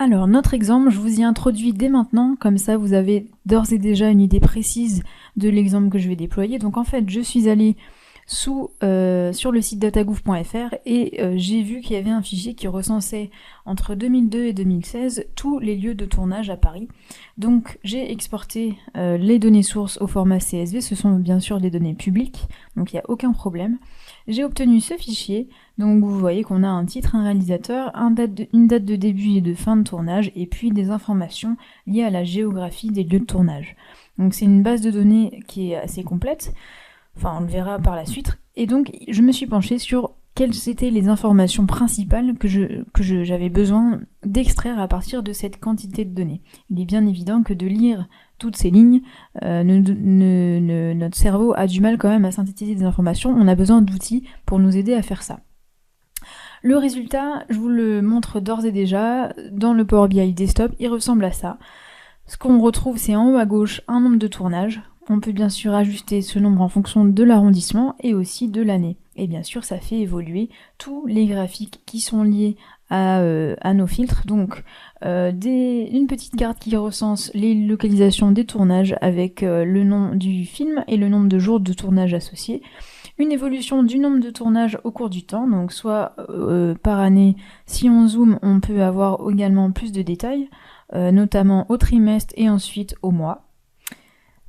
Alors, notre exemple, je vous y introduis dès maintenant, comme ça vous avez d'ores et déjà une idée précise de l'exemple que je vais déployer. Donc en fait, je suis allée sur le site datagouv.fr et j'ai vu qu'il y avait un fichier qui recensait entre 2002 et 2016 tous les lieux de tournage à Paris. Donc j'ai exporté les données sources au format CSV, ce sont bien sûr des données publiques, donc il n'y a aucun problème. J'ai obtenu ce fichier, donc vous voyez qu'on a un titre, un réalisateur, une date de début et de fin de tournage, et puis des informations liées à la géographie des lieux de tournage. Donc c'est une base de données qui est assez complète, enfin on le verra par la suite, et donc je me suis penchée sur quelles étaient les informations principales que j'avais besoin d'extraire à partir de cette quantité de données. Il est bien évident que de lire toutes ces lignes, notre cerveau a du mal quand même à synthétiser des informations, on a besoin d'outils pour nous aider à faire ça. Le résultat, je vous le montre d'ores et déjà, dans le Power BI Desktop, il ressemble à ça. Ce qu'on retrouve, c'est en haut à gauche un nombre de tournages. On peut bien sûr ajuster ce nombre en fonction de l'arrondissement et aussi de l'année. Et bien sûr, ça fait évoluer tous les graphiques qui sont liés à nos filtres. Donc, une petite carte qui recense les localisations des tournages avec le nom du film et le nombre de jours de tournage associés. Une évolution du nombre de tournages au cours du temps, donc soit par année, si on zoome, on peut avoir également plus de détails, notamment au trimestre et ensuite au mois.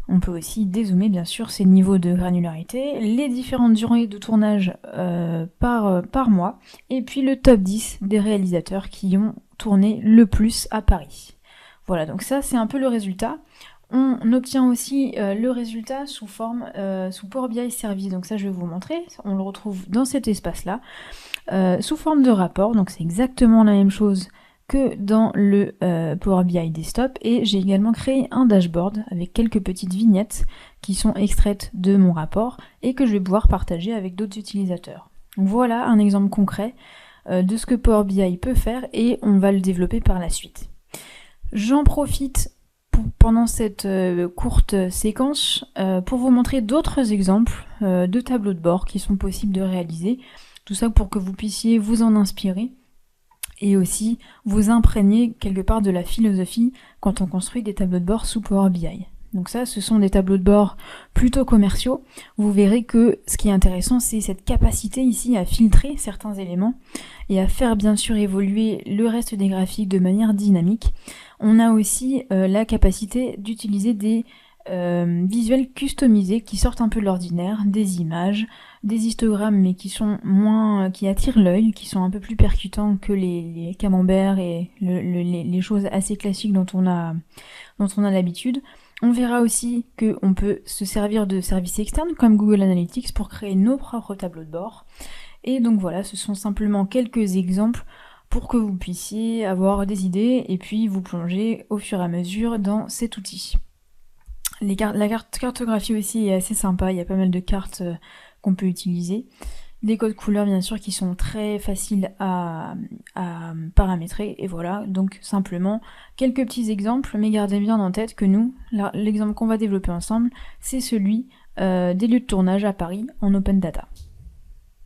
On peut aussi dézoomer bien sûr ces niveaux de granularité, les différentes durées de tournage par mois, et puis le top 10 des réalisateurs qui ont tourné le plus à Paris. Voilà, donc ça c'est un peu le résultat. On obtient aussi le résultat sous Power BI Service, donc ça je vais vous montrer, on le retrouve dans cet espace-là, sous forme de rapport, donc c'est exactement la même chose que dans le Power BI Desktop, et j'ai également créé un dashboard avec quelques petites vignettes qui sont extraites de mon rapport et que je vais pouvoir partager avec d'autres utilisateurs. Donc voilà un exemple concret de ce que Power BI peut faire et on va le développer par la suite. J'en profite pendant cette courte séquence pour vous montrer d'autres exemples de tableaux de bord qui sont possibles de réaliser, tout ça pour que vous puissiez vous en inspirer et aussi vous imprégner quelque part de la philosophie quand on construit des tableaux de bord sous Power BI. Donc ça, ce sont des tableaux de bord plutôt commerciaux. Vous verrez que ce qui est intéressant, c'est cette capacité ici à filtrer certains éléments et à faire bien sûr évoluer le reste des graphiques de manière dynamique. On a aussi la capacité d'utiliser des visuels customisés qui sortent un peu de l'ordinaire, des images, des histogrammes mais qui attirent l'œil, qui sont un peu plus percutants que les camemberts et les choses assez classiques dont on a l'habitude. On verra aussi qu'on peut se servir de services externes comme Google Analytics pour créer nos propres tableaux de bord. Et donc voilà, ce sont simplement quelques exemples pour que vous puissiez avoir des idées et puis vous plonger au fur et à mesure dans cet outil. La cartographie aussi est assez sympa, il y a pas mal de cartes qu'on peut utiliser. Des codes couleurs bien sûr qui sont très faciles à paramétrer, et voilà, donc simplement quelques petits exemples, mais gardez bien en tête que nous, l'exemple qu'on va développer ensemble, c'est celui des lieux de tournage à Paris en open data.